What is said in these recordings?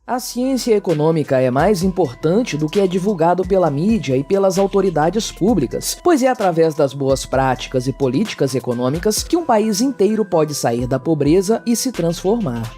A ciência econômica é mais importante do que é divulgado pela mídia e pelas autoridades públicas, pois é através das boas práticas e políticas econômicas que um país inteiro pode sair da pobreza e se transformar.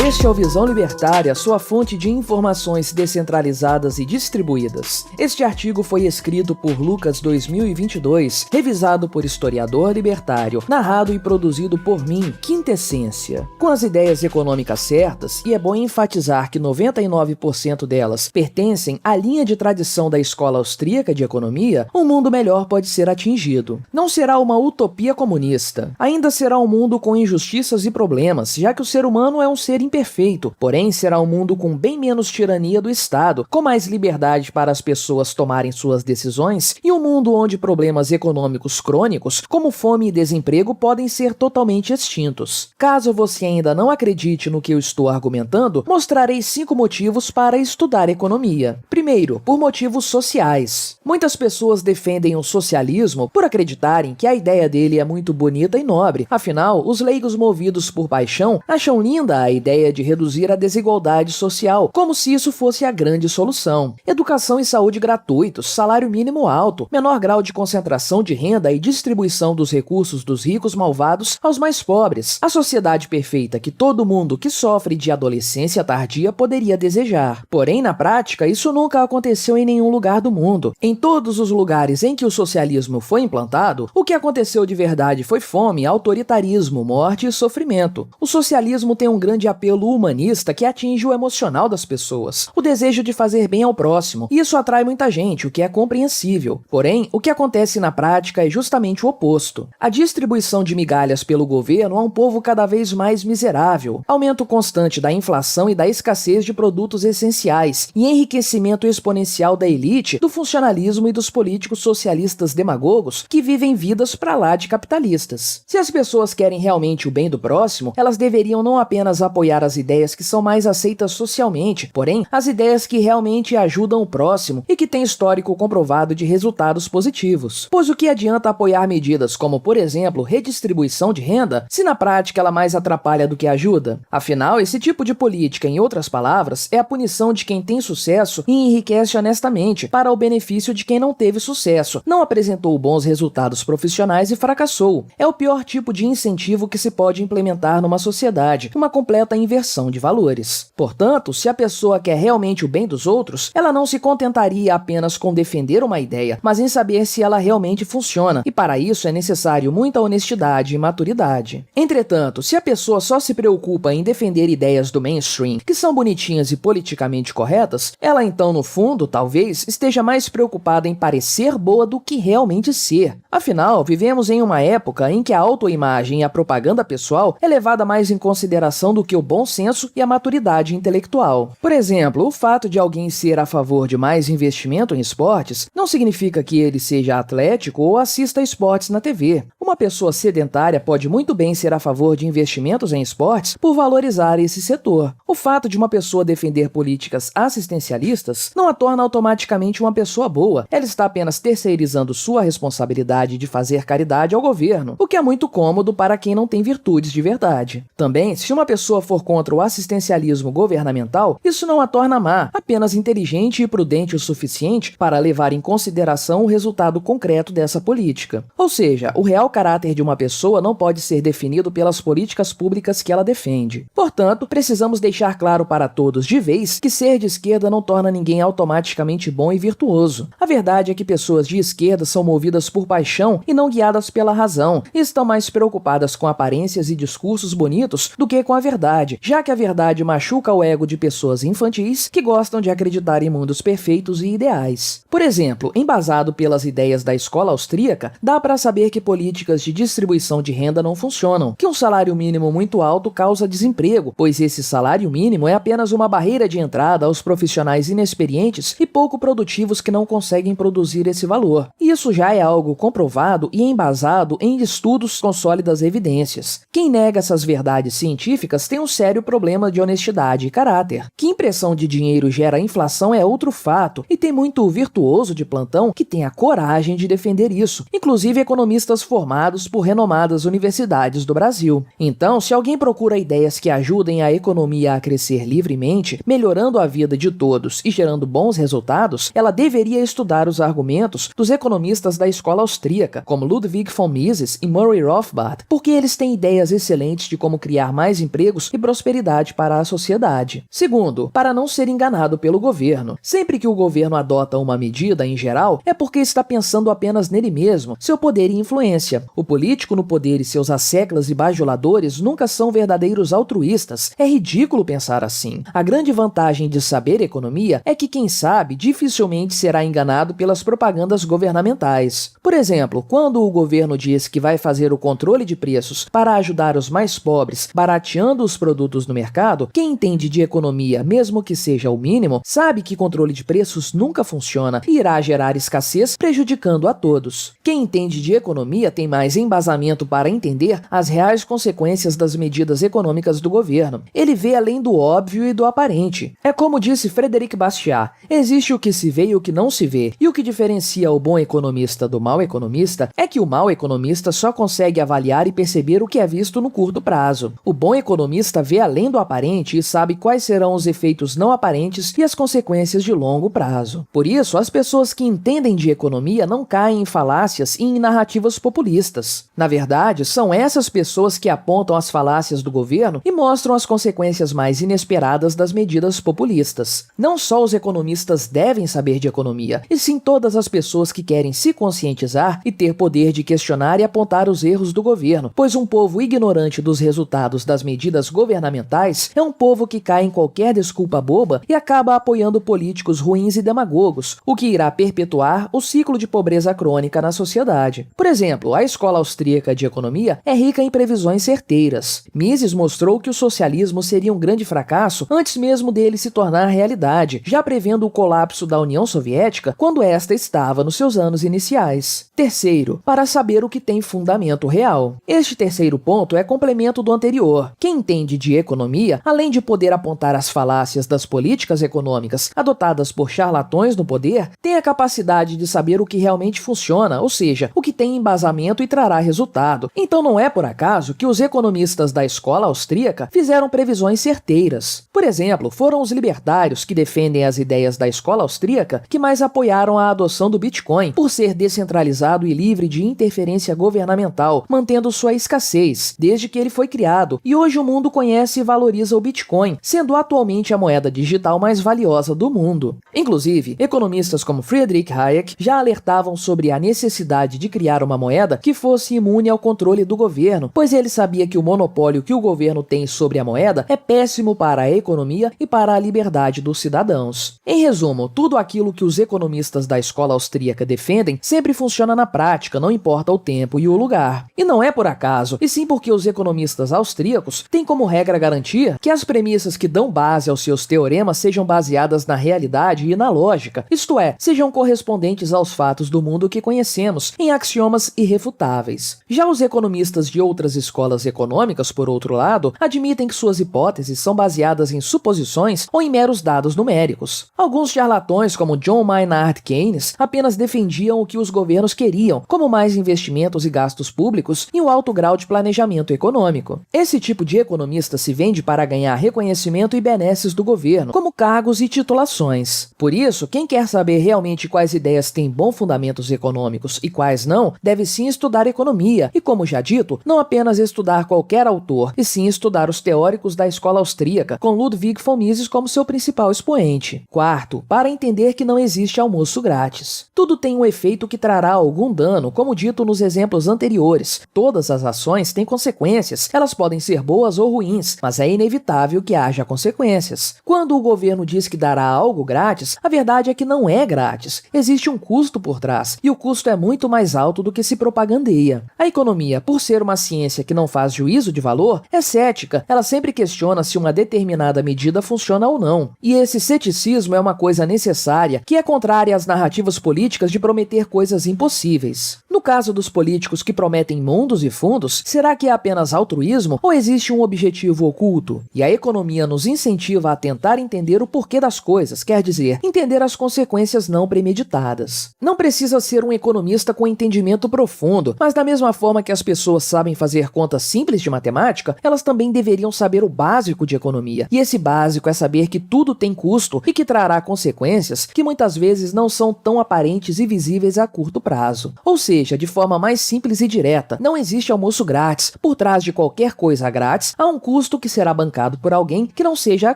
Este é o Visão Libertária, sua fonte de informações descentralizadas e distribuídas. Este artigo foi escrito por Lucas 2022, revisado por historiador libertário, narrado e produzido por mim, Quintessência. Com as ideias econômicas certas, e é bom enfatizar que 99% delas pertencem à linha de tradição da escola austríaca de economia, um mundo melhor pode ser atingido. Não será uma utopia comunista. Ainda será um mundo com injustiças e problemas, já que o ser humano é um ser imperfeito, porém será um mundo com bem menos tirania do Estado, com mais liberdade para as pessoas tomarem suas decisões e um mundo onde problemas econômicos crônicos, como fome e desemprego, podem ser totalmente extintos. Caso você ainda não acredite no que eu estou argumentando, mostrarei 5 motivos para estudar economia. Primeiro, por motivos sociais. Muitas pessoas defendem o socialismo por acreditarem que a ideia dele é muito bonita e nobre. Afinal, os leigos movidos por paixão acham linda a ideia de reduzir a desigualdade social, como se isso fosse a grande solução. Educação e saúde gratuitos, salário mínimo alto, menor grau de concentração de renda e distribuição dos recursos dos ricos malvados aos mais pobres. A sociedade perfeita que todo mundo que sofre de adolescência tardia poderia desejar. Porém, na prática, isso nunca aconteceu em nenhum lugar do mundo. Em todos os lugares em que o socialismo foi implantado, o que aconteceu de verdade foi fome, autoritarismo, morte e sofrimento. O socialismo tem um grande apelo humanista que atinge o emocional das pessoas, o desejo de fazer bem ao próximo, e isso atrai muita gente, o que é compreensível. Porém, o que acontece na prática é justamente o oposto. A distribuição de migalhas pelo governo a um povo cada vez mais miserável, aumento constante da inflação e da escassez de produtos essenciais, e enriquecimento exponencial da elite, do funcionalismo e dos políticos socialistas demagogos que vivem vidas pra lá de capitalistas. Se as pessoas querem realmente o bem do próximo, elas deveriam não apenas apoiar as ideias que são mais aceitas socialmente, porém, as ideias que realmente ajudam o próximo e que têm histórico comprovado de resultados positivos. Pois o que adianta apoiar medidas como, por exemplo, redistribuição de renda, se na prática ela mais atrapalha do que ajuda? Afinal, esse tipo de política, em outras palavras, é a punição de quem tem sucesso e enriquece honestamente, para o benefício de quem não teve sucesso, não apresentou bons resultados profissionais e fracassou. É o pior tipo de incentivo que se pode implementar numa sociedade, uma completa inversão de valores. Portanto, se a pessoa quer realmente o bem dos outros, ela não se contentaria apenas com defender uma ideia, mas em saber se ela realmente funciona, e para isso é necessário muita honestidade e maturidade. Entretanto, se a pessoa só se preocupa em defender ideias do mainstream, que são bonitinhas e politicamente corretas, ela então, no fundo, talvez, esteja mais preocupada em parecer boa do que realmente ser. Afinal, vivemos em uma época em que a autoimagem e a propaganda pessoal é levada mais em consideração do que o bom senso e a maturidade intelectual. Por exemplo, o fato de alguém ser a favor de mais investimento em esportes não significa que ele seja atlético ou assista a esportes na TV. Uma pessoa sedentária pode muito bem ser a favor de investimentos em esportes por valorizar esse setor. O fato de uma pessoa defender políticas assistencialistas não a torna automaticamente uma pessoa boa. Ela está apenas terceirizando sua responsabilidade de fazer caridade ao governo, o que é muito cômodo para quem não tem virtudes de verdade. Também, se uma pessoa for contra o assistencialismo governamental, isso não a torna má, apenas inteligente e prudente o suficiente para levar em consideração o resultado concreto dessa política. Ou seja, o real caráter de uma pessoa não pode ser definido pelas políticas públicas que ela defende. Portanto, precisamos deixar claro para todos de vez que ser de esquerda não torna ninguém automaticamente bom e virtuoso. A verdade é que pessoas de esquerda são movidas por paixão e não guiadas pela razão, e estão mais preocupadas com aparências e discursos bonitos do que com a verdade, já que a verdade machuca o ego de pessoas infantis que gostam de acreditar em mundos perfeitos e ideais. Por exemplo, embasado pelas ideias da escola austríaca, dá para saber que políticas de distribuição de renda não funcionam, que um salário mínimo muito alto causa desemprego, pois esse salário mínimo é apenas uma barreira de entrada aos profissionais inexperientes e pouco produtivos que não conseguem produzir esse valor. Isso já é algo comprovado e embasado em estudos com sólidas evidências. Quem nega essas verdades científicas tem um sério problema de honestidade e caráter. Que impressão de dinheiro gera inflação é outro fato, e tem muito virtuoso de plantão que tem a coragem de defender isso, inclusive economistas formados formados por renomadas universidades do Brasil. Então, se alguém procura ideias que ajudem a economia a crescer livremente, melhorando a vida de todos e gerando bons resultados, ela deveria estudar os argumentos dos economistas da escola austríaca, como Ludwig von Mises e Murray Rothbard, porque eles têm ideias excelentes de como criar mais empregos e prosperidade para a sociedade. Segundo, para não ser enganado pelo governo. Sempre que o governo adota uma medida, em geral, é porque está pensando apenas nele mesmo, seu poder e influência. O político no poder e seus asseclas e bajuladores nunca são verdadeiros altruístas. É ridículo pensar assim. A grande vantagem de saber economia é que quem sabe dificilmente será enganado pelas propagandas governamentais. Por exemplo, quando o governo diz que vai fazer o controle de preços para ajudar os mais pobres, barateando os produtos no mercado, quem entende de economia, mesmo que seja o mínimo, sabe que controle de preços nunca funciona e irá gerar escassez, prejudicando a todos. Quem entende de economia tem mais embasamento para entender as reais consequências das medidas econômicas do governo. Ele vê além do óbvio e do aparente. É como disse Frederic Bastiat, existe o que se vê e o que não se vê, e o que diferencia o bom economista do mau economista é que o mau economista só consegue avaliar e perceber o que é visto no curto prazo. O bom economista vê além do aparente e sabe quais serão os efeitos não aparentes e as consequências de longo prazo. Por isso, as pessoas que entendem de economia não caem em falácias e em narrativas populistas. Na verdade, são essas pessoas que apontam as falácias do governo e mostram as consequências mais inesperadas das medidas populistas. Não só os economistas devem saber de economia, e sim todas as pessoas que querem se conscientizar e ter poder de questionar e apontar os erros do governo, pois um povo ignorante dos resultados das medidas governamentais é um povo que cai em qualquer desculpa boba e acaba apoiando políticos ruins e demagogos, o que irá perpetuar o ciclo de pobreza crônica na sociedade. Por exemplo, a escola austríaca de economia é rica em previsões certeiras. Mises mostrou que o socialismo seria um grande fracasso antes mesmo dele se tornar realidade, já prevendo o colapso da União Soviética quando esta estava nos seus anos iniciais. Terceiro, para saber o que tem fundamento real. Este terceiro ponto é complemento do anterior. Quem entende de economia, além de poder apontar as falácias das políticas econômicas adotadas por charlatões no poder, tem a capacidade de saber o que realmente funciona, ou seja, o que tem embasamento e trará resultado. Então não é por acaso que os economistas da escola austríaca fizeram previsões certeiras. Por exemplo, foram os libertários que defendem as ideias da escola austríaca que mais apoiaram a adoção do Bitcoin, por ser descentralizado e livre de interferência governamental, mantendo sua escassez, desde que ele foi criado, e hoje o mundo conhece e valoriza o Bitcoin, sendo atualmente a moeda digital mais valiosa do mundo. Inclusive, economistas como Friedrich Hayek já alertavam sobre a necessidade de criar uma moeda que fosse imune ao controle do governo, pois ele sabia que o monopólio que o governo tem sobre a moeda é péssimo para a economia e para a liberdade dos cidadãos. Em resumo, tudo aquilo que os economistas da escola austríaca defendem sempre funciona na prática, não importa o tempo e o lugar. E não é por acaso, e sim porque os economistas austríacos têm como regra garantir que as premissas que dão base aos seus teoremas sejam baseadas na realidade e na lógica, isto é, sejam correspondentes aos fatos do mundo que conhecemos, em axiomas irrefutáveis. Já os economistas de outras escolas econômicas, por outro lado, admitem que suas hipóteses são baseadas em suposições ou em meros dados numéricos. Alguns charlatões, como John Maynard Keynes, apenas defendiam o que os governos queriam, como mais investimentos e gastos públicos e um alto grau de planejamento econômico. Esse tipo de economista se vende para ganhar reconhecimento e benesses do governo, como cargos e titulações. Por isso, quem quer saber realmente quais ideias têm bons fundamentos econômicos e quais não, deve sim estudar economia e, como já dito, não apenas estudar qualquer autor, e sim estudar os teóricos da escola austríaca, com Ludwig von Mises como seu principal expoente. Quarto, para entender que não existe almoço grátis. Tudo tem um efeito que trará algum dano, como dito nos exemplos anteriores. Todas as ações têm consequências, elas podem ser boas ou ruins, mas é inevitável que haja consequências. Quando o governo diz que dará algo grátis, a verdade é que não é grátis. Existe um custo por trás, e o custo é muito mais alto do que se propagandeia. A economia, por ser uma ciência que não faz juízo de valor, é cética. Ela sempre questiona se uma determinada medida funciona ou não. E esse ceticismo é uma coisa necessária, que é contrária às narrativas políticas de prometer coisas impossíveis. No caso dos políticos que prometem mundos e fundos, será que é apenas altruísmo ou existe um objetivo oculto? E a economia nos incentiva a tentar entender o porquê das coisas, quer dizer, entender as consequências não premeditadas. Não precisa ser um economista com entendimento profundo, mas da mesma forma que as pessoas sabem fazer contas simples de matemática, elas também deveriam saber o básico de economia. E esse básico é saber que tudo tem custo e que trará consequências que muitas vezes não são tão aparentes e visíveis a curto prazo. Ou seja, de forma mais simples e direta, não existe almoço grátis. Por trás de qualquer coisa grátis, há um custo que será bancado por alguém que não seja a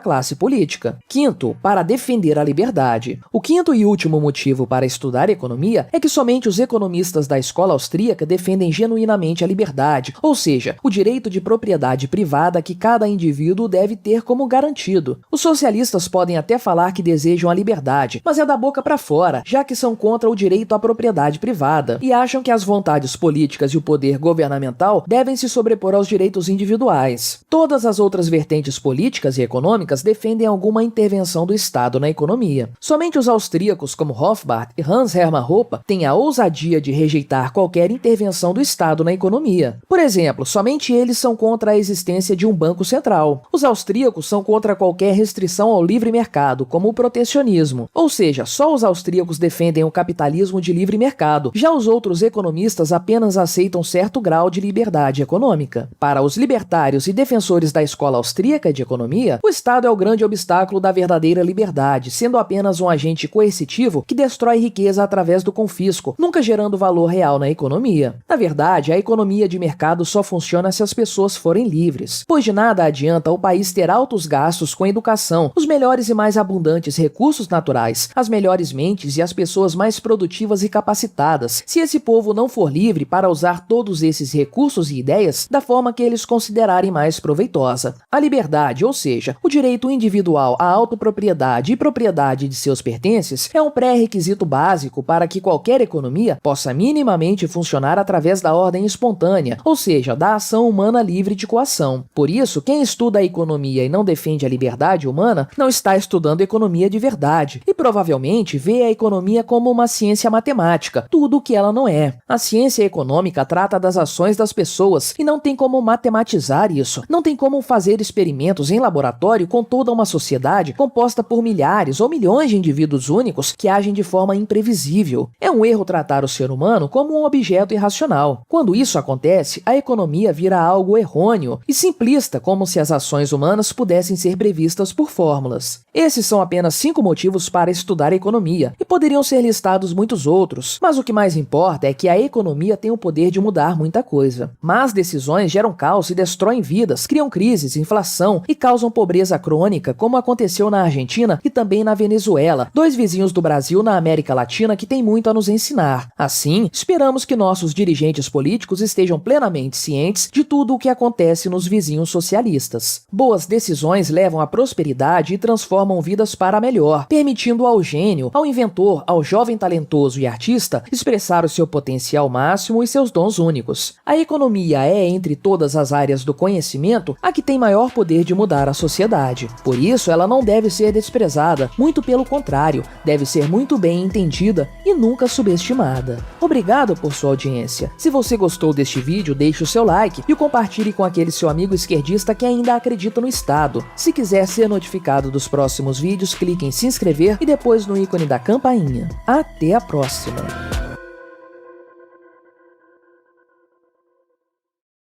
classe política. Quinto, para defender a liberdade. O quinto e último motivo para estudar economia é que somente os economistas da escola austríaca defendem genuinamente a liberdade, ou seja, o direito de propriedade privada que cada indivíduo deve ter como garantido. Os socialistas podem até falar que desejam a liberdade, mas é da boca para fora, já que são contra o direito à propriedade privada e acham que as vontades políticas e o poder governamental devem se sobrepor aos direitos individuais. Todas as outras vertentes políticas e econômicas defendem alguma intervenção do Estado na economia. Somente os austríacos, como Rothbard e Hans Hermann Hoppe, têm a ousadia de rejeitar qualquer intervenção do Estado na economia. Por exemplo, somente eles são contra a existência de um banco central. Os austríacos são contra qualquer restrição ao livre mercado, como o protecionismo. Ou seja, só os austríacos defendem o capitalismo de livre mercado. Já os outros economistas apenas aceitam certo grau de liberdade econômica. Para os libertários e defensores da escola austríaca de economia, o Estado é o grande obstáculo da verdadeira liberdade, sendo apenas um agente coercitivo que destrói riqueza através do confisco, nunca gerando valor real na economia. Na verdade, a economia de mercado só funciona se as pessoas forem livres, pois de nada adianta o país ter altos gastos com educação, os melhores e mais abundantes recursos naturais, as melhores mentes e as pessoas mais produtivas e capacitadas, se esse povo não for livre para usar todos esses recursos e ideias da forma que eles considerarem mais proveitosa. A liberdade, ou seja, o direito individual à autopropriedade e propriedade de seus pertences, é um pré-requisito básico para que qualquer economia possa minimamente funcionar através da ordem espontânea, ou seja, da ação humana livre de coação. Por isso, quem estuda a economia e não defende a liberdade humana não está estudando economia de verdade e provavelmente vê a economia como uma ciência matemática, tudo o que ela não é. A ciência econômica trata das ações das pessoas e não tem como matematizar isso. Não tem como fazer experimentos em laboratório com toda uma sociedade composta por milhares ou milhões de indivíduos únicos que agem de forma imprevisível. É um erro tratar o ser humano como um objeto irracional. Quando isso acontece, a economia vira algo errôneo e simplista, como se as ações humanas pudessem ser previstas por fórmulas. Esses são apenas 5 motivos para estudar economia, e poderiam ser listados muitos outros, mas o que mais importa é que a economia tem o poder de mudar muita coisa. Más decisões geram caos e destroem vidas, criam crises, inflação e causam pobreza crônica, como aconteceu na Argentina e também na Venezuela, 2 vizinhos do Brasil na América Latina que têm muito a nos ensinar. Assim, esperamos que nossos dirigentes políticos estejam plenamente cientes de tudo o que acontece nos vizinhos socialistas. Boas decisões levam à prosperidade e transformam vidas para melhor, permitindo ao gênio, ao inventor, ao jovem talentoso e artista expressar o seu potencial máximo e seus dons únicos. A economia é, entre todas as áreas do conhecimento, a que tem maior poder de mudar a sociedade. Por isso, ela não deve ser desprezada, muito pelo contrário, deve ser muito bem entendida e nunca subestimada. Obrigado por sua audiência. Se você gostou deste vídeo, deixe o seu like e o compartilhe com aquele seu amigo esquerdista que ainda acredita no Estado. Se quiser ser notificado dos próximos vídeos, clique em se inscrever e depois no ícone da campainha. Até a próxima!